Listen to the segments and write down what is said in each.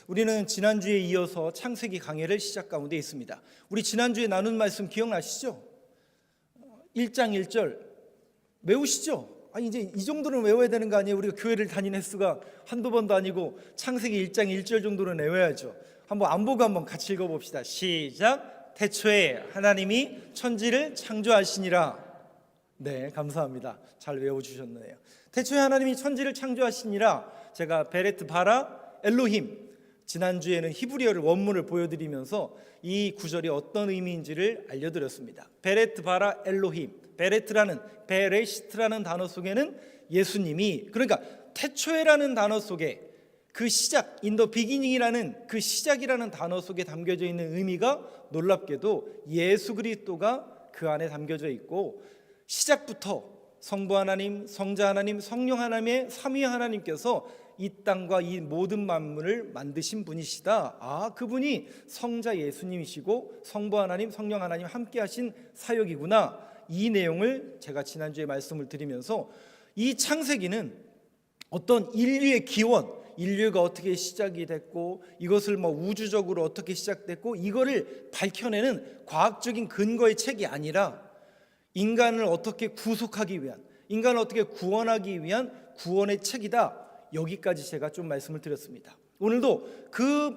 우리는 지난주에 이어서 창세기 강해를 시작 가운데 있습니다. 우리 지난주에 나눈 말씀 기억나시죠? 1장 1절 외우시죠? 이제 이 정도는 외워야 되는 거 아니에요? 우리가 교회를 다니는 횟수가 한두 번도 아니고 창세기 1장 1절 정도는 외워야죠. 한번 안 보고 한번 같이 읽어봅시다. 시작. 태초에 하나님이 천지를 창조하시니라. 네, 감사합니다. 잘 외워주셨네요. 태초에 하나님이 천지를 창조하시니라. 제가 베레트 바라 엘로힘, 지난주에는 히브리어를 원문을 보여드리면서 이 구절이 어떤 의미인지를 알려드렸습니다. 베레트 바라 엘로힘, 베레시트라는 단어 속에는 예수님이, 그러니까 태초에라는 단어 속에 그 시작, 인더 비기닝이라는 그 시작이라는 단어 속에 담겨져 있는 의미가 놀랍게도 예수 그리스도가 그 안에 담겨져 있고, 시작부터 성부 하나님, 성자 하나님, 성령 하나님의 삼위 하나님께서 이 땅과 이 모든 만물을 만드신 분이시다. 그분이 성자 예수님이시고 성부 하나님, 성령 하나님 함께 하신 사역이구나. 이 내용을 제가 지난주에 말씀을 드리면서 이 창세기는 어떤 인류의 기원, 인류가 어떻게 시작이 됐고 이것을 우주적으로 어떻게 시작됐고 이거를 밝혀내는 과학적인 근거의 책이 아니라 인간을 어떻게 구속하기 위한, 인간을 어떻게 구원하기 위한 구원의 책이다. 여기까지 제가 좀 말씀을 드렸습니다. 오늘도 그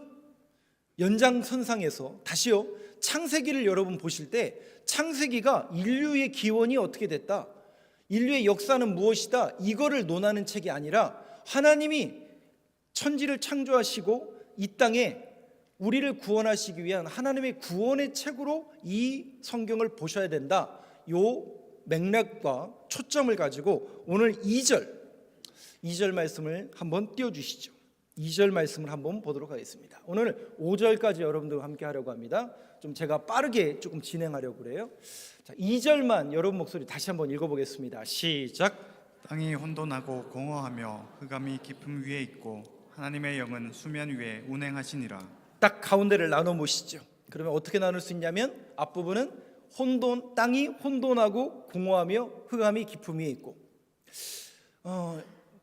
연장선상에서 다시요, 창세기를 여러분 보실 때 창세기가 인류의 기원이 어떻게 됐다, 인류의 역사는 무엇이다, 이거를 논하는 책이 아니라 하나님이 천지를 창조하시고 이 땅에 우리를 구원하시기 위한 하나님의 구원의 책으로 이 성경을 보셔야 된다. 요 맥락과 초점을 가지고 오늘 2절 말씀을 한번 띄워주시죠. 2절 말씀을 한번 보도록 하겠습니다. 오늘 5절까지 여러분들과 함께 하려고 합니다. 좀 제가 빠르게 조금 진행하려고 그래요. 자, 2절만 여러분 목소리 다시 한번 읽어보겠습니다. 시작. 땅이 혼돈하고 공허하며 흑암이 깊음 위에 있고 하나님의 영은 수면 위에 운행하시니라. 딱 가운데를 나눠 보시죠. 그러면 어떻게 나눌 수 있냐면 앞부분은 땅이 혼돈하고 공허하며 흑암이 깊음 위에 있고,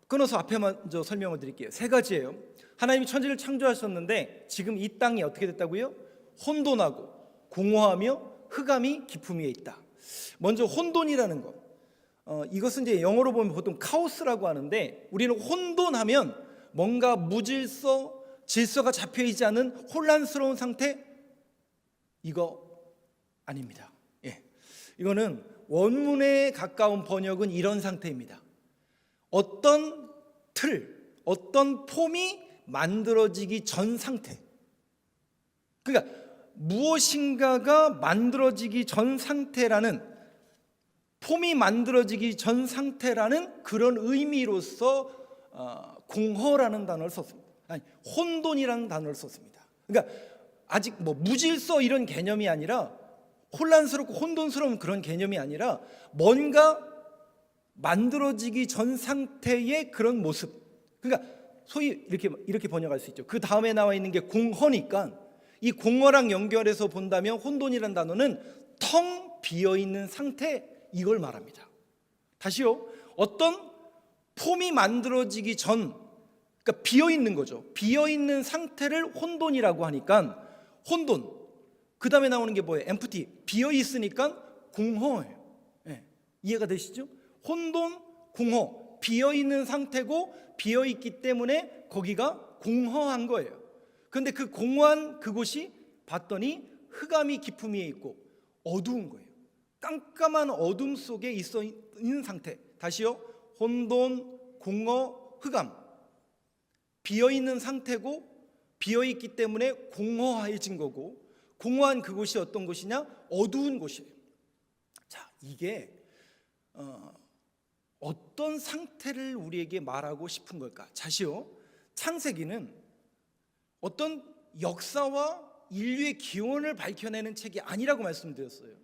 끊어서 앞에 먼저 설명을 드릴게요. 세 가지예요. 하나님이 천지를 창조하셨는데 지금 이 땅이 어떻게 됐다고요? 혼돈하고 공허하며 흑암이 깊음 위에 있다. 먼저 혼돈이라는 것, 이것은 이제 영어로 보면 보통 카오스라고 하는데, 우리는 혼돈하면 뭔가 무질서, 질서가 잡혀있지 않은 혼란스러운 상태, 이거 아닙니다. 이거는 원문에 가까운 번역은 이런 상태입니다. 어떤 어떤 폼이 만들어지기 전 상태. 그러니까 무엇인가가 만들어지기 전 상태라는, 폼이 만들어지기 전 상태라는 그런 의미로서 공허라는 단어를 썼습니다. 혼돈이라는 단어를 썼습니다. 그러니까 아직 무질서 이런 개념이 아니라, 혼란스럽고 혼돈스러운 그런 개념이 아니라 뭔가 만들어지기 전 상태의 그런 모습. 그러니까 소위 이렇게 번역할 수 있죠. 그 다음에 나와 있는 게 공허니까 이 공허랑 연결해서 본다면 혼돈이라는 단어는 텅 비어있는 상태, 이걸 말합니다. 다시요, 어떤 폼이 만들어지기 전, 그러니까 비어있는 거죠. 비어있는 상태를 혼돈이라고 하니까 혼돈, 그 다음에 나오는 게 뭐예요? empty, 비어있으니까 공허예요. 이해가 되시죠? 혼돈, 공허, 비어있는 상태고 비어있기 때문에 거기가 공허한 거예요. 그런데 그 공허한 그곳이 봤더니 흑암이 깊음 위에 있고 어두운 거예요. 깜깜한 어둠 속에 있는 상태. 다시요, 혼돈, 공허, 흑암, 비어있는 상태고 비어있기 때문에 공허해진 거고, 공허한 그곳이 어떤 곳이냐? 어두운 곳이에요. 자, 이게 어떤 상태를 우리에게 말하고 싶은 걸까? 다시요, 창세기는 어떤 역사와 인류의 기원을 밝혀내는 책이 아니라고 말씀드렸어요.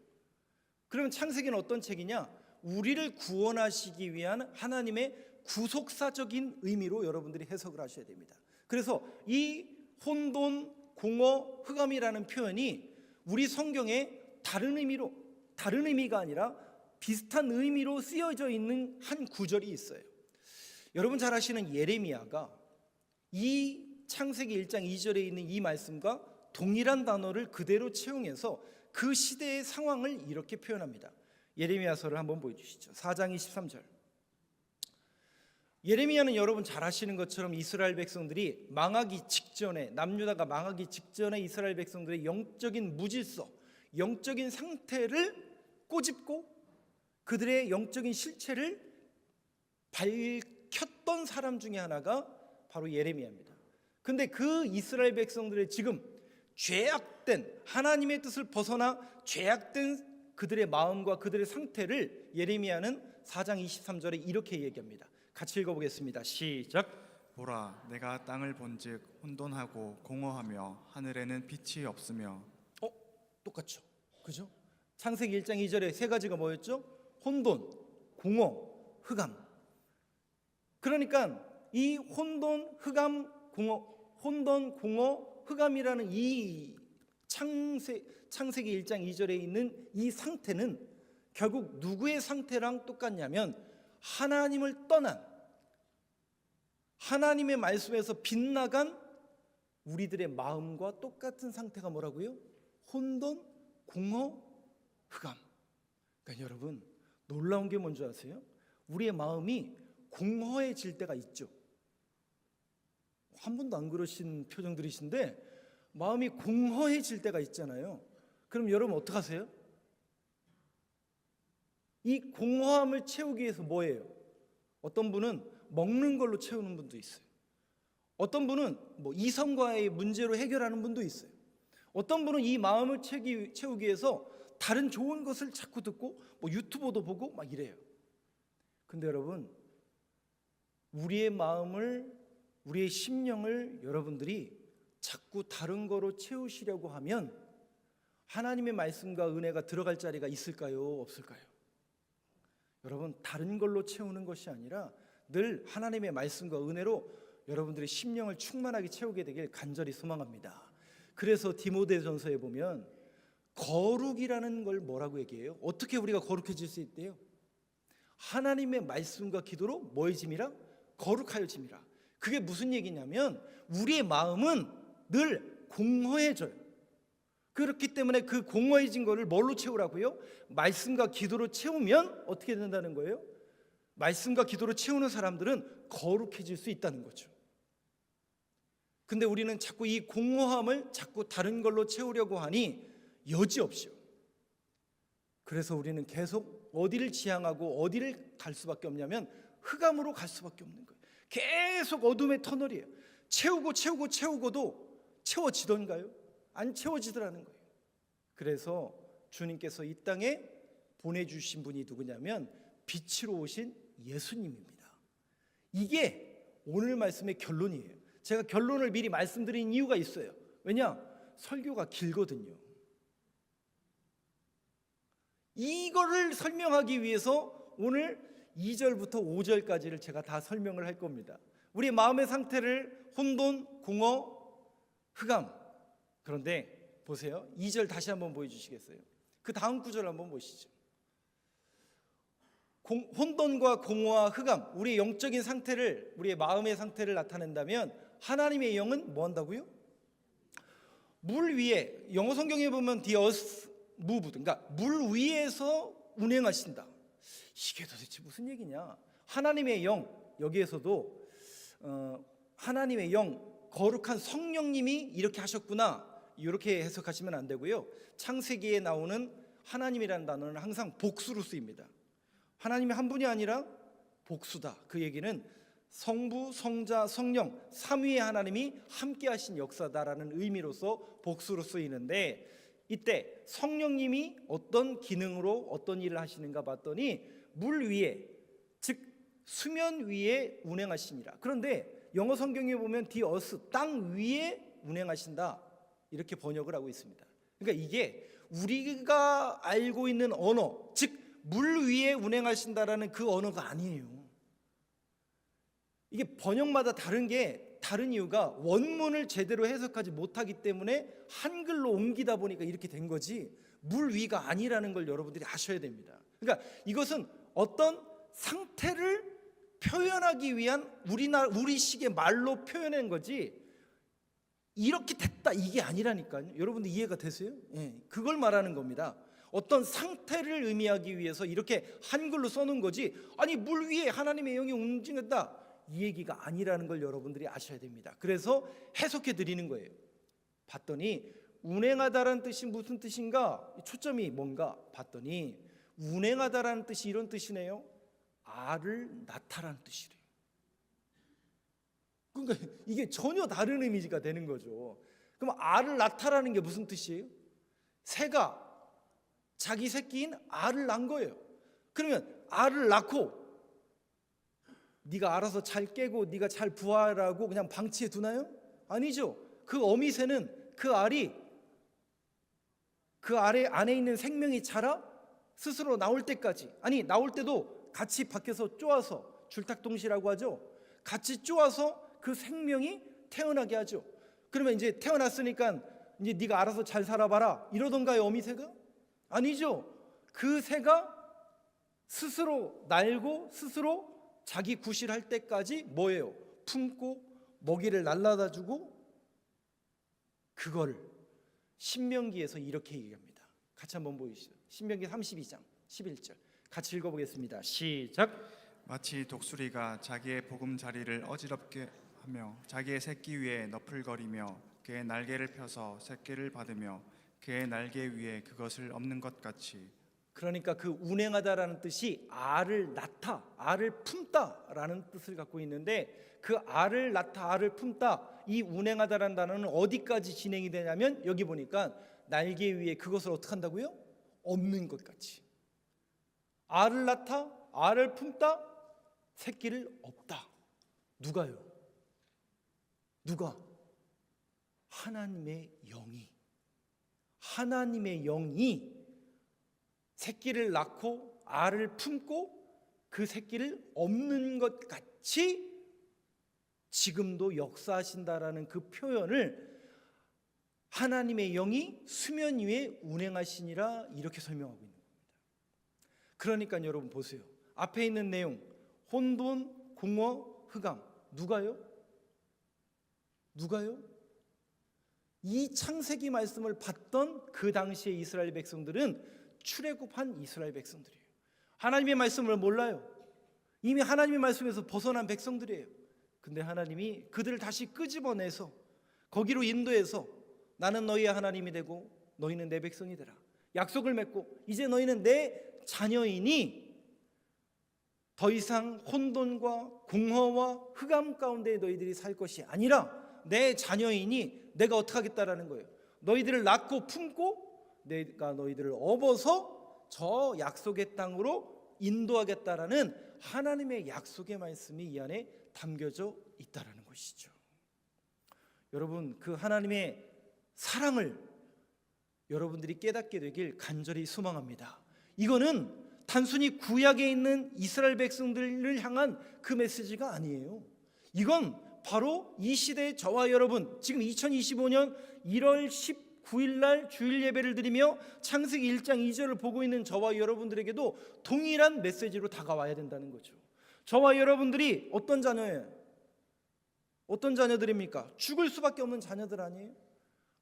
그러면 창세기는 어떤 책이냐? 우리를 구원하시기 위한 하나님의 구속사적인 의미로 여러분들이 해석을 하셔야 됩니다. 그래서 이 혼돈, 공허, 흑암이라는 표현이 우리 성경에 다른 의미가 아니라 비슷한 의미로 쓰여져 있는 한 구절이 있어요. 여러분 잘 아시는 예레미야가 이 창세기 1장 2절에 있는 이 말씀과 동일한 단어를 그대로 채용해서 그 시대의 상황을 이렇게 표현합니다. 예레미야서를 한번 보여주시죠. 4장 23절. 예레미야는 여러분 잘 아시는 것처럼 이스라엘 백성들이 망하기 직전에, 남유다가 망하기 직전에 이스라엘 백성들의 영적인 무질서, 영적인 상태를 꼬집고 그들의 영적인 실체를 밝혔던 사람 중에 하나가 바로 예레미야입니다. 근데 그 이스라엘 백성들의 지금 죄악된, 하나님의 뜻을 벗어나 죄악된 그들의 마음과 그들의 상태를 예레미야는 4장 23절에 이렇게 얘기합니다. 같이 읽어보겠습니다. 시작. 보라, 내가 땅을 본즉 혼돈하고 공허하며 하늘에는 빛이 없으며. 똑같죠, 그죠? 창세기 1장 2절에 세 가지가 뭐였죠? 혼돈, 공허, 흑암. 그러니까 이 혼돈, 흑암, 공허, 혼돈, 공허, 흑암이라는 이 창세기 1장 2절에 있는 이 상태는 결국 누구의 상태랑 똑같냐면 하나님을 떠난, 하나님의 말씀에서 빗나간 우리들의 마음과 똑같은 상태가 뭐라고요? 혼돈, 공허, 흑암. 그러니까 여러분 놀라운 게 뭔지 아세요? 우리의 마음이 공허해질 때가 있죠. 한 번도 안 그러신 표정들이신데 마음이 공허해질 때가 있잖아요. 그럼 여러분 어떡하세요? 이 공허함을 채우기 위해서 뭐예요? 어떤 분은 먹는 걸로 채우는 분도 있어요. 어떤 분은 이성과의 문제로 해결하는 분도 있어요. 어떤 분은 이 마음을 채우기 위해서 다른 좋은 것을 자꾸 듣고 유튜브도 보고 막 이래요. 근데 여러분, 우리의 마음을, 우리의 심령을 여러분들이 자꾸 다른 거로 채우시려고 하면 하나님의 말씀과 은혜가 들어갈 자리가 있을까요? 없을까요? 여러분, 다른 걸로 채우는 것이 아니라 늘 하나님의 말씀과 은혜로 여러분들의 심령을 충만하게 채우게 되길 간절히 소망합니다. 그래서 디모데전서에 보면 거룩이라는 걸 뭐라고 얘기해요? 어떻게 우리가 거룩해질 수 있대요? 하나님의 말씀과 기도로 뭐해짐이라? 거룩하여짐이라. 그게 무슨 얘기냐면 우리의 마음은 늘 공허해져요. 그렇기 때문에 그 공허해진 거를 뭘로 채우라고요? 말씀과 기도로 채우면 어떻게 된다는 거예요? 말씀과 기도로 채우는 사람들은 거룩해질 수 있다는 거죠. 근데 우리는 자꾸 이 공허함을 자꾸 다른 걸로 채우려고 하니 여지없이요. 그래서 우리는 계속 어디를 지향하고 어디를 갈 수밖에 없냐면 흑암으로 갈 수밖에 없는 거예요. 계속 어둠의 터널이에요. 채우고도 채워지던가요? 안 채워지더라는 거예요. 그래서 주님께서 이 땅에 보내주신 분이 누구냐면 빛으로 오신 예수님입니다. 이게 오늘 말씀의 결론이에요. 제가 결론을 미리 말씀드린 이유가 있어요. 왜냐? 설교가 길거든요. 이거를 설명하기 위해서 오늘 2절부터 5절까지를 제가 다 설명을 할 겁니다. 우리 마음의 상태를 혼돈, 공허, 흑암. 그런데 보세요. 2절 다시 한번 보여주시겠어요? 그 다음 구절 한번 보시죠. 혼돈과 공허와 흑암, 우리의 영적인 상태를, 우리의 마음의 상태를 나타낸다면 하나님의 영은 뭐 한다고요? 물 위에, 영어 성경에 보면 the earth moved, 그러니까 물 위에서 운행하신다. 이게 도대체 무슨 얘기냐? 하나님의 영, 여기에서도 하나님의 영, 거룩한 성령님이 이렇게 하셨구나, 이렇게 해석하시면 안 되고요. 창세기에 나오는 하나님이라는 단어는 항상 복수로 쓰입니다. 하나님이 한 분이 아니라 복수다. 그 얘기는 성부, 성자, 성령 삼위의 하나님이 함께 하신 역사다라는 의미로서 복수로 쓰이는데, 이때 성령님이 어떤 기능으로 어떤 일을 하시는가 봤더니 물 위에, 즉 수면 위에 운행하시니라. 그런데 영어 성경에 보면 the earth, 땅 위에 운행하신다, 이렇게 번역을 하고 있습니다. 그러니까 이게 우리가 알고 있는 언어, 즉 물 위에 운행하신다라는 그 언어가 아니에요. 이게 번역마다 다른 이유가 원문을 제대로 해석하지 못하기 때문에 한글로 옮기다 보니까 이렇게 된 거지, 물 위가 아니라는 걸 여러분들이 아셔야 됩니다. 그러니까 이것은 어떤 상태를 표현하기 위한 우리식의 말로 표현한 거지, 이렇게 됐다 이게 아니라니까요. 여러분들 이해가 되세요? 예, 그걸 말하는 겁니다. 어떤 상태를 의미하기 위해서 이렇게 한글로 써놓은 거지, 아니 물 위에 하나님의 영이 움직였다 이 얘기가 아니라는 걸 여러분들이 아셔야 됩니다. 그래서 해석해 드리는 거예요. 봤더니 운행하다라는 뜻이 무슨 뜻인가? 초점이 뭔가 봤더니 운행하다라는 뜻이 이런 뜻이네요. 알을 낳다라는 뜻이래요. 그러니까 이게 전혀 다른 의미가 되는 거죠. 그럼 알을 낳다라는 게 무슨 뜻이에요? 새가 자기 새끼인 알을 낳은 거예요. 그러면 알을 낳고 네가 알아서 잘 깨고 네가 잘 부화하라고 그냥 방치해 두나요? 아니죠. 그 어미새는 그 알이 그 안에 있는 생명이 자라 스스로 나올 때까지, 아니 나올 때도 같이 밖에서 쪼아서, 줄탁동시라고 하죠. 같이 쪼아서 그 생명이 태어나게 하죠. 그러면 이제 태어났으니까 이제 네가 알아서 잘 살아봐라 이러던가요, 어미새가? 아니죠. 그 새가 스스로 날고 스스로 자기 구실할 때까지 뭐예요? 품고 먹이를 날라다 주고, 그거를 신명기에서 이렇게 얘기합니다. 같이 한번 보이시죠. 신명기 32장 11절 같이 읽어보겠습니다. 시작. 마치 독수리가 자기의 보금자리를 어지럽게 하며 자기의 새끼 위에 너풀거리며 그의 날개를 펴서 새끼를 받으며 그의 날개 위에 그것을 엎는 것 같이. 그러니까 그 운행하다라는 뜻이 알을 낳다, 알을 품다라는 뜻을 갖고 있는데, 그 알을 낳다, 알을 품다, 이 운행하다라는 단어는 어디까지 진행이 되냐면 여기 보니까 날개 위에 그것을 어떻게 한다고요? 엎는 것 같이. 알을 낳다, 알을 품다, 새끼를 엎다. 누가요? 누가? 하나님의 영이. 하나님의 영이 새끼를 낳고 알을 품고 그 새끼를 엎는 것 같이 지금도 역사하신다라는 그 표현을 하나님의 영이 수면 위에 운행하시니라 이렇게 설명하고 있는 겁니다. 그러니까 여러분 보세요. 앞에 있는 내용, 혼돈, 공허, 흑암, 누가요? 누가요? 이 창세기 말씀을 받던 그 당시의 이스라엘 백성들은 출애굽한 이스라엘 백성들이에요. 하나님의 말씀을 몰라요. 이미 하나님의 말씀에서 벗어난 백성들이에요. 근데 하나님이 그들을 다시 끄집어내서 거기로 인도해서 나는 너희의 하나님이 되고 너희는 내 백성이 되라 약속을 맺고, 이제 너희는 내 자녀이니 더 이상 혼돈과 공허와 흑암 가운데 너희들이 살 것이 아니라 내 자녀이니 내가 어떻게 하겠다라는 거예요. 너희들을 낳고 품고 내가 너희들을 업어서 저 약속의 땅으로 인도하겠다라는 하나님의 약속의 말씀이 이 안에 담겨져 있다라는 것이죠. 여러분, 그 하나님의 사랑을 여러분들이 깨닫게 되길 간절히 소망합니다. 이거는 단순히 구약에 있는 이스라엘 백성들을 향한 그 메시지가 아니에요. 이건 바로 이 시대의 저와 여러분, 지금 2025년 1월 19일 날 주일 예배를 드리며 창세기 1장 2절을 보고 있는 저와 여러분들에게도 동일한 메시지로 다가와야 된다는 거죠. 저와 여러분들이 어떤 자녀예요? 어떤 자녀들입니까? 죽을 수밖에 없는 자녀들 아니에요?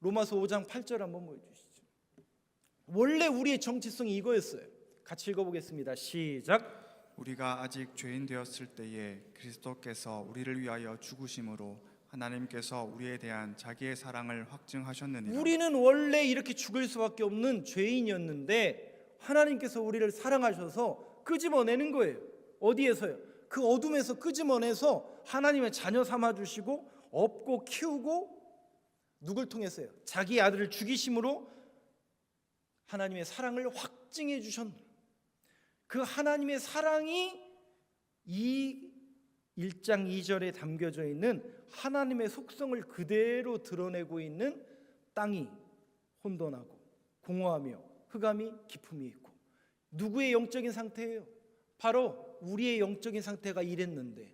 로마서 5장 8절 한번 보여주시죠. 원래 우리의 정체성이 이거였어요. 같이 읽어보겠습니다. 시작. 우리가 아직 죄인 되었을 때에 그리스도께서 우리를 위하여 죽으심으로 하나님께서 우리에 대한 자기의 사랑을 확증하셨느니라. 우리는 원래 이렇게 죽을 수밖에 없는 죄인이었는데 하나님께서 우리를 사랑하셔서 끄집어내는 거예요. 어디에서요? 그 어둠에서 끄집어내서 하나님의 자녀 삼아주시고 업고 키우고, 누굴 통해서요? 자기 아들을 죽이심으로 하나님의 사랑을 확증해 주셨노라. 그 하나님의 사랑이 이 1장 2절에 담겨져 있는 하나님의 속성을 그대로 드러내고 있는 땅이 혼돈하고 공허하며 흑암이 깊음이 있고, 누구의 영적인 상태예요? 바로 우리의 영적인 상태가 이랬는데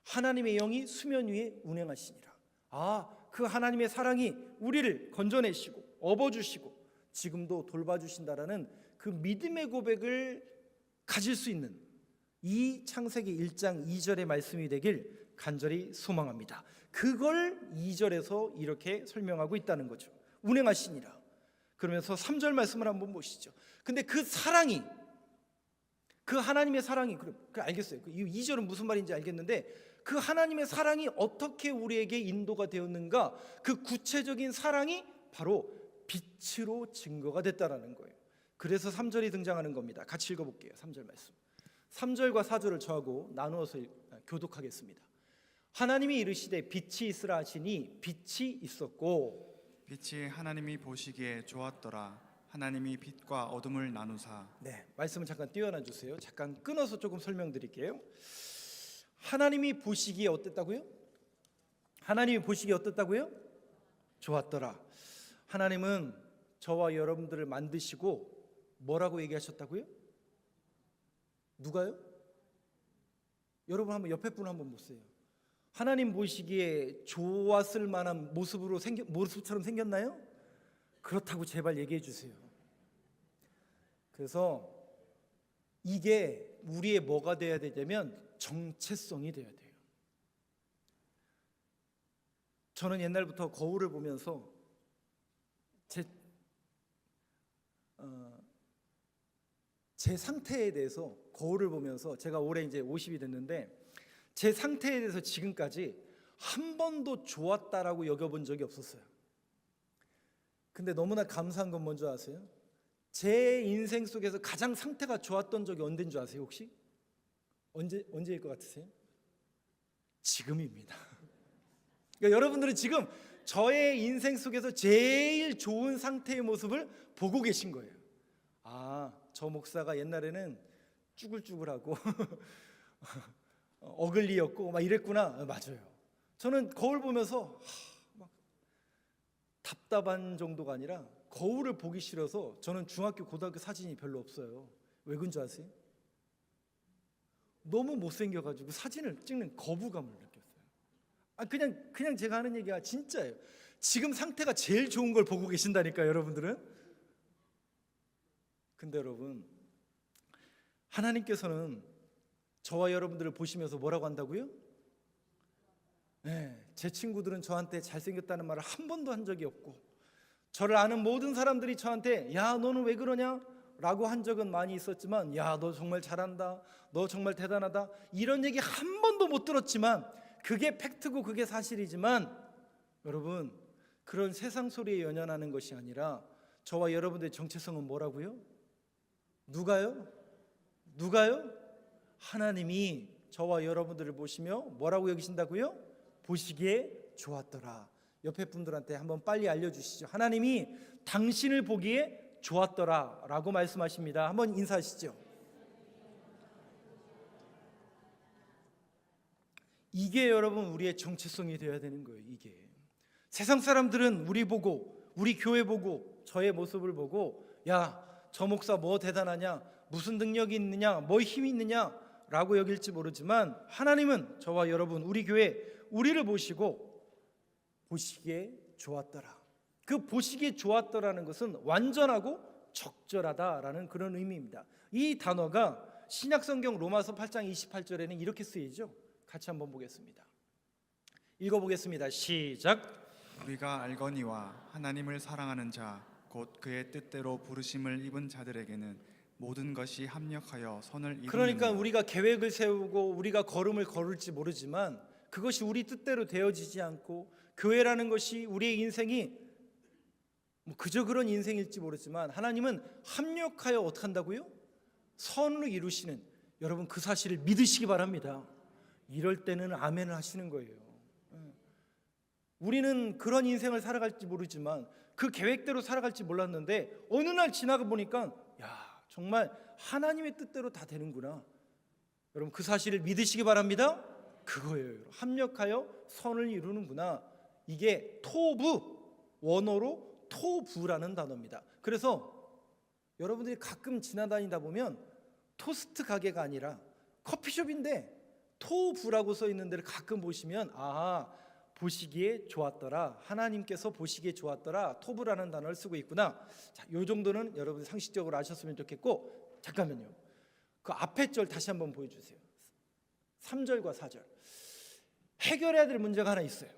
하나님의 영이 수면 위에 운행하시니라. 그 하나님의 사랑이 우리를 건져내시고 업어주시고 지금도 돌봐주신다라는 그 믿음의 고백을 가질 수 있는 이 창세기 1장 2절의 말씀이 되길 간절히 소망합니다. 그걸 2절에서 이렇게 설명하고 있다는 거죠. 운행하시니라. 그러면서 3절 말씀을 한번 보시죠. 근데 그 사랑이, 그 하나님의 사랑이, 알겠어요. 이 2절은 무슨 말인지 알겠는데, 그 하나님의 사랑이 어떻게 우리에게 인도가 되었는가, 그 구체적인 사랑이 바로 빛으로 증거가 됐다라는 거예요. 그래서 3절이 등장하는 겁니다. 같이 읽어볼게요. 3절 말씀. 3절과 4절을 저하고 나누어서 교독하겠습니다. 하나님이 이르시되 빛이 있으라 하시니 빛이 있었고, 빛이 하나님이 보시기에 좋았더라. 하나님이 빛과 어둠을 나누사. 네, 말씀을 잠깐 띄워놔 주세요. 잠깐 끊어서 조금 설명드릴게요. 하나님이 보시기에 어땠다고요? 하나님이 보시기에 어땠다고요? 좋았더라. 하나님은 저와 여러분들을 만드시고 뭐라고 얘기하셨다고요? 누가요? 여러분 한번 옆에 분 한번 보세요. 하나님 보시기에 좋았을 만한 모습처럼 생겼나요? 그렇다고 제발 얘기해 주세요. 그래서 이게 우리의 뭐가 돼야 되냐면 정체성이 돼야 돼요. 저는 옛날부터 거울을 보면서 제 상태에 대해서, 거울을 보면서, 제가 올해 이제 50이 됐는데 제 상태에 대해서 지금까지 한 번도 좋았다라고 여겨본 적이 없었어요. 근데 너무나 감사한 건 뭔지 아세요? 제 인생 속에서 가장 상태가 좋았던 적이 언제인 줄 아세요 혹시? 언제일 것 같으세요? 지금입니다. 그러니까 여러분들은 지금 저의 인생 속에서 제일 좋은 상태의 모습을 보고 계신 거예요. 아, 저 목사가 옛날에는 쭈글쭈글하고 어글리였고 막 이랬구나. 맞아요. 저는 거울 보면서 막 답답한 정도가 아니라 거울을 보기 싫어서, 저는 중학교 고등학교 사진이 별로 없어요. 왜 그런 줄 아세요? 너무 못생겨가지고 사진을 찍는 거부감을 느꼈어요. 그냥 제가 하는 얘기가 진짜예요. 지금 상태가 제일 좋은 걸 보고 계신다니까요, 여러분들은. 근데 여러분, 하나님께서는 저와 여러분들을 보시면서 뭐라고 한다고요? 네, 제 친구들은 저한테 잘생겼다는 말을 한 번도 한 적이 없고, 저를 아는 모든 사람들이 저한테 야, 너는 왜 그러냐? 라고 한 적은 많이 있었지만, 야, 너 정말 잘한다, 너 정말 대단하다, 이런 얘기 한 번도 못 들었지만, 그게 팩트고 그게 사실이지만, 여러분, 그런 세상 소리에 연연하는 것이 아니라 저와 여러분들의 정체성은 뭐라고요? 누가요? 하나님이 저와 여러분들을 보시며 뭐라고 여기신다고요? 보시기에 좋았더라. 옆에 분들한테 한번 빨리 알려주시죠. 하나님이 당신을 보기에 좋았더라 라고 말씀하십니다. 한번 인사하시죠. 이게 여러분 우리의 정체성이 되어야 되는 거예요. 이게 세상 사람들은 우리 보고, 우리 교회 보고, 저의 모습을 보고, 야, 저 목사 뭐 대단하냐, 무슨 능력이 있느냐, 뭐 힘이 있느냐 라고 여길지 모르지만, 하나님은 저와 여러분, 우리 교회, 우리를 보시고 보시기에 좋았더라. 그 보시기에 좋았더라는 것은 완전하고 적절하다라는 그런 의미입니다. 이 단어가 신약성경 로마서 8장 28절에는 이렇게 쓰이죠. 같이 한번 보겠습니다. 읽어보겠습니다. 시작. 우리가 알거니와 하나님을 사랑하는 자 곧 그의 뜻대로 부르심을 입은 자들에게는 모든 것이 합력하여 선을 이루느니라. 그러니까 우리가 계획을 세우고 우리가 걸음을 걸을지 모르지만 그것이 우리 뜻대로 되어지지 않고, 교회라는 것이 우리의 인생이 그저 그런 인생일지 모르지만 하나님은 합력하여 어떻게 한다고요? 선을 이루시는, 여러분 그 사실을 믿으시기 바랍니다. 이럴 때는 아멘을 하시는 거예요. 우리는 그런 인생을 살아갈지 모르지만, 그 계획대로 살아갈지 몰랐는데 어느 날 지나가 보니까 야, 정말 하나님의 뜻대로 다 되는구나. 여러분 그 사실을 믿으시기 바랍니다. 그거예요. 합력하여 선을 이루는구나. 이게 토부, 원어로 토부라는 단어입니다. 그래서 여러분들이 가끔 지나다니다 보면 토스트 가게가 아니라 커피숍인데 토부라고 써 있는 데를 가끔 보시면, 아, 보시기에 좋았더라, 하나님께서 보시기에 좋았더라, 토부라는 단어를 쓰고 있구나. 자, 요 정도는 여러분 상식적으로 아셨으면 좋겠고, 잠깐만요. 그 앞에 절 다시 한번 보여주세요. 3절과 4절. 해결해야 될 문제가 하나 있어요.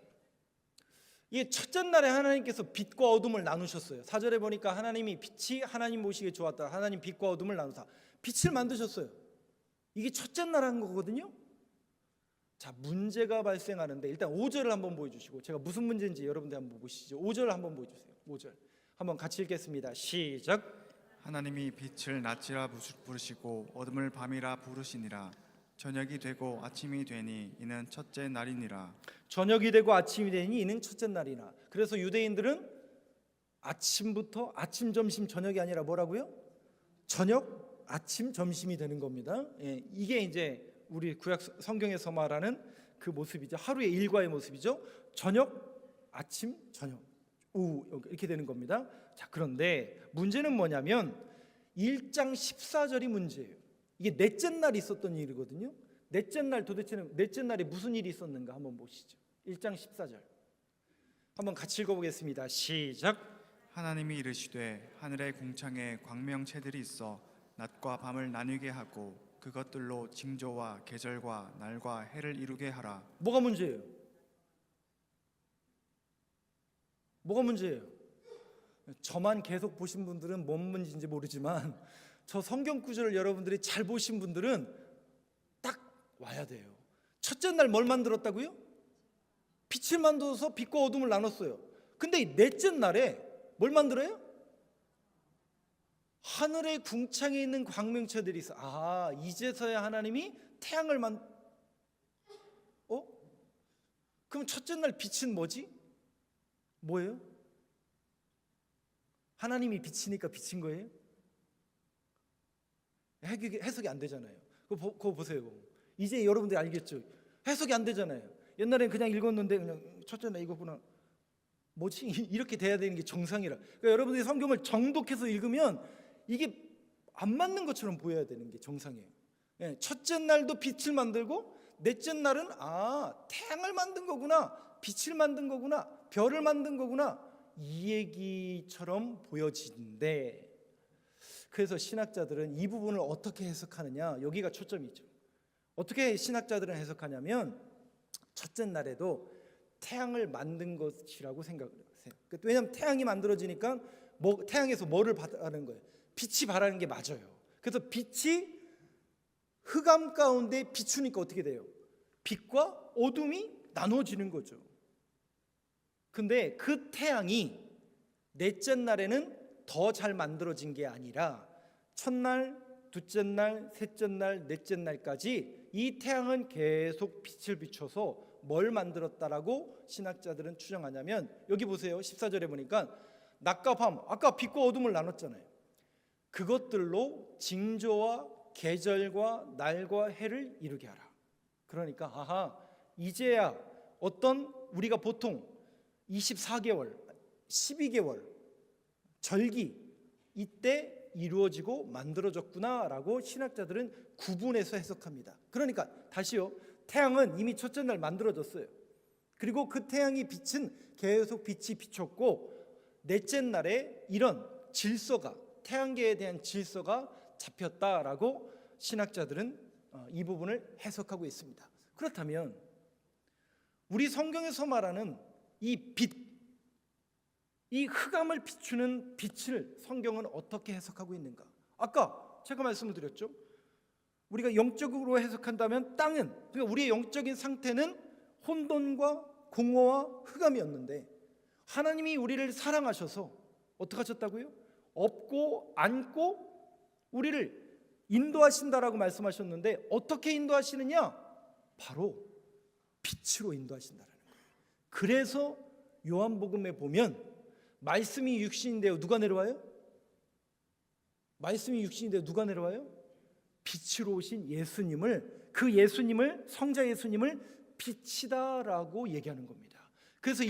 이게 첫째 날에 하나님께서 빛과 어둠을 나누셨어요. 4절에 보니까 하나님이 빛이 하나님 보시기에 좋았다. 하나님 빛과 어둠을 나누사 빛을 만드셨어요. 이게 첫째 날 한 거거든요. 자, 문제가 발생하는데 일단 5절을 한번 보여주시고 제가 무슨 문제인지 여러분들 한번 보시죠. 5절 한번 보여주세요. 5절 한번 같이 읽겠습니다. 시작. 하나님이 빛을 낮이라 부르시고 어둠을 밤이라 부르시니라. 저녁이 되고 아침이 되니 이는 첫째 날이니라. 저녁이 되고 아침이 되니 이는 첫째 날이나. 그래서 유대인들은 아침부터 아침, 점심, 저녁이 아니라 뭐라고요? 저녁, 아침, 점심이 되는 겁니다. 예, 이게 이제 우리 구약 성경에서 말하는 그 모습이죠. 하루의 일과의 모습이죠. 저녁, 아침, 저녁, 오후 이렇게 되는 겁니다. 자, 그런데 문제는 뭐냐면 1장 14절이 문제예요. 이게 넷째 날이 있었던 일이거든요. 넷째 날 도대체는 넷째 날에 무슨 일이 있었는가 한번 보시죠. 1장 14절 한번 같이 읽어보겠습니다. 시작. 하나님이 이르시되 하늘의 궁창에 광명체들이 있어 낮과 밤을 나뉘게 하고 그것들로 징조와 계절과 날과 해를 이루게 하라. 뭐가 문제예요? 뭐가 문제예요? 저만 계속 보신 분들은 뭔 문제인지 모르지만 저 성경 구절을 여러분들이 잘 보신 분들은 딱 와야 돼요. 첫째 날 뭘 만들었다고요? 빛을 만들어서 빛과 어둠을 나눴어요. 근데 이 넷째 날에 뭘 만들어요? 하늘의 궁창에 있는 광명체들이 있어. 아, 이제서야 하나님이 태양을 그럼 첫째 날 빛은 뭐지? 뭐예요? 하나님이 빛이니까 빛인 거예요? 해석이 안 되잖아요. 그거 보세요. 이제 여러분들이 알겠죠? 해석이 안 되잖아요. 옛날엔 그냥 읽었는데 그냥 첫째 날 이거구나. 뭐지? 이렇게 돼야 되는 게 정상이라. 그러니까 여러분들이 성경을 정독해서 읽으면 이게 안 맞는 것처럼 보여야 되는 게 정상이에요. 예, 첫째 날도 빛을 만들고 넷째 날은 태양을 만든 거구나, 빛을 만든 거구나, 별을 만든 거구나 이 얘기처럼 보여지는데 그래서 신학자들은 이 부분을 어떻게 해석하느냐 여기가 초점이죠. 어떻게 신학자들은 해석하냐면 첫째 날에도 태양을 만든 것이라고 생각을 하세요. 왜냐하면 태양이 만들어지니까 태양에서 뭐를 바라는 거예요? 빛이 바라는 게 맞아요. 그래서 빛이 흑암 가운데 비추니까 어떻게 돼요? 빛과 어둠이 나눠지는 거죠. 근데 그 태양이 넷째 날에는 더 잘 만들어진 게 아니라 첫날, 둘째 날, 셋째 날, 넷째 날까지 이 태양은 계속 빛을 비춰서 뭘 만들었다라고 신학자들은 추정하냐면 여기 보세요. 14절에 보니까 낮과 밤, 아까 빛과 어둠을 나눴잖아요. 그것들로 징조와 계절과 날과 해를 이루게 하라. 그러니까 이제야 어떤 우리가 보통 24개월, 12개월 절기 이때 이루어지고 만들어졌구나라고 신학자들은 구분해서 해석합니다. 그러니까 다시요. 태양은 이미 첫째 날 만들어졌어요. 그리고 그 태양이 빛은 계속 빛이 비췄고 넷째 날에 이런 질서가 태양계에 대한 질서가 잡혔다라고 신학자들은 이 부분을 해석하고 있습니다. 그렇다면 우리 성경에서 말하는 이 빛, 이 흑암을 비추는 빛을 성경은 어떻게 해석하고 있는가? 아까 제가 말씀을 드렸죠. 우리가 영적으로 해석한다면 땅은, 그러니까 우리의 영적인 상태는 혼돈과 공허와 흑암이었는데 하나님이 우리를 사랑하셔서 어떻게 하셨다고요? 업고 안고 우리를 인도하신다라고 말씀하셨는데 어떻게 인도하시느냐? 바로 빛으로 인도하신다라는 거예요. 그래서 요한복음에 보면 말씀이 육신이 되어 누가 내려와요? 말씀이 육신이 되어 누가 내려와요? 빛으로 오신 예수님을, 그 예수님을, 성자 예수님을 빛이다라고 얘기하는 겁니다. 그래서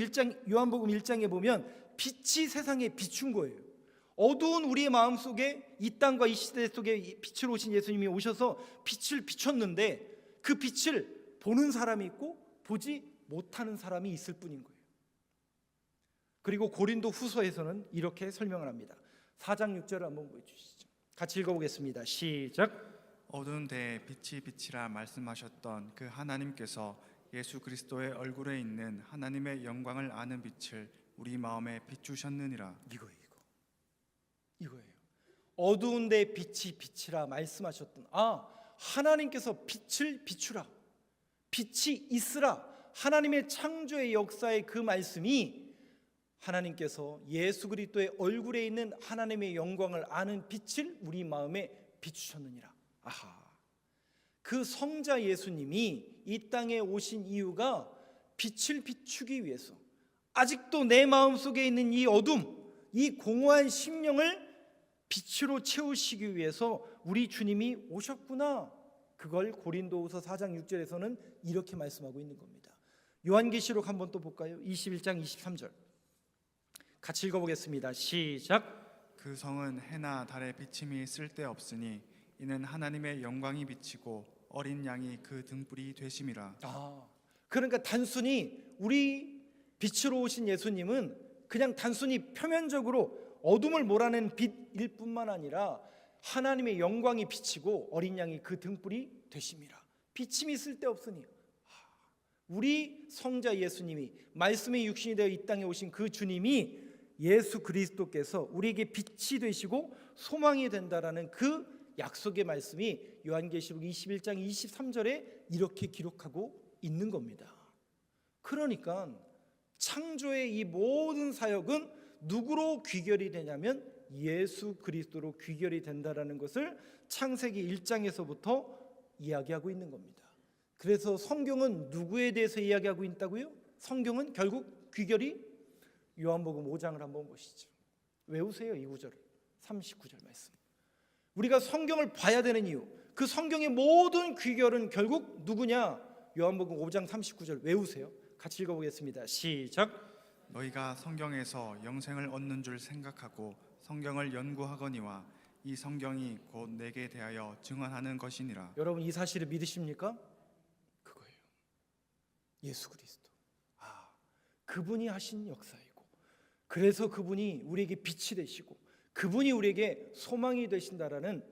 요한복음 1장에 보면 빛이 세상에 비춘 거예요. 어두운 우리의 마음속에 이 땅과 이 시대 속에 빛으로 오신 예수님이 오셔서 빛을 비췄는데 그 빛을 보는 사람이 있고 보지 못하는 사람이 있을 뿐인 거예요. 그리고 고린도 후서에서는 이렇게 설명을 합니다. 4장 6절을 한번 보여주시죠. 같이 읽어보겠습니다. 시작. 어두운 데에 빛이 빛이라 말씀하셨던 그 하나님께서 예수 그리스도의 얼굴에 있는 하나님의 영광을 아는 빛을 우리 마음에 비추셨느니라. 이거예요. 어두운 데 빛이 비치라 말씀하셨던 하나님께서 빛을 비추라, 빛이 있으라, 하나님의 창조의 역사의 그 말씀이 하나님께서 예수 그리스도의 얼굴에 있는 하나님의 영광을 아는 빛을 우리 마음에 비추셨느니라. 그 성자 예수님이 이 땅에 오신 이유가 빛을 비추기 위해서, 아직도 내 마음속에 있는 이 어둠, 이 공허한 심령을 빛으로 채우시기 위해서 우리 주님이 오셨구나. 그걸 고린도후서 4장 6절에서는 이렇게 말씀하고 있는 겁니다. 요한계시록 한번 또 볼까요? 21장 23절 같이 읽어보겠습니다. 시작. 그 성은 해나 달의 비침이 쓸데없으니 이는 하나님의 영광이 비치고 어린 양이 그 등불이 되심이라. 그러니까 단순히 우리 빛으로 오신 예수님은 그냥 단순히 표면적으로 어둠을 몰아낸 빛일 뿐만 아니라 하나님의 영광이 비치고 어린 양이 그 등불이 되심이라. 비침이 쓸데없으니 우리 성자 예수님이, 말씀의 육신이 되어 이 땅에 오신 그 주님이, 예수 그리스도께서 우리에게 빛이 되시고 소망이 된다라는 그 약속의 말씀이 요한계시록 21장 23절에 이렇게 기록하고 있는 겁니다. 그러니까 창조의 이 모든 사역은 누구로 귀결이 되냐면 예수 그리스도로 귀결이 된다라는 것을 창세기 1장에서부터 이야기하고 있는 겁니다. 그래서 성경은 누구에 대해서 이야기하고 있다고요? 성경은 결국 귀결이, 요한복음 5장을 한번 보시죠. 외우세요. 이 구절을, 39절 말씀. 우리가 성경을 봐야 되는 이유, 그 성경의 모든 귀결은 결국 누구냐? 요한복음 5장 39절 외우세요. 같이 읽어보겠습니다. 시작. 너희가 성경에서 영생을 얻는 줄 생각하고 성경을 연구하거니와 이 성경이 곧 내게 대하여 증언하는 것이니라. 여러분, 이 사실을 믿으십니까? 그거예요. 예수 그리스도. 그분이 하신 역사이고, 그래서 그분이 우리에게 빛이 되시고 그분이 우리에게 소망이 되신다라는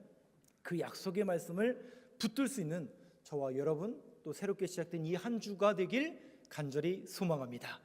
그 약속의 말씀을 붙들 수 있는 저와 여러분, 또 새롭게 시작된 이 한 주가 되길 간절히 소망합니다.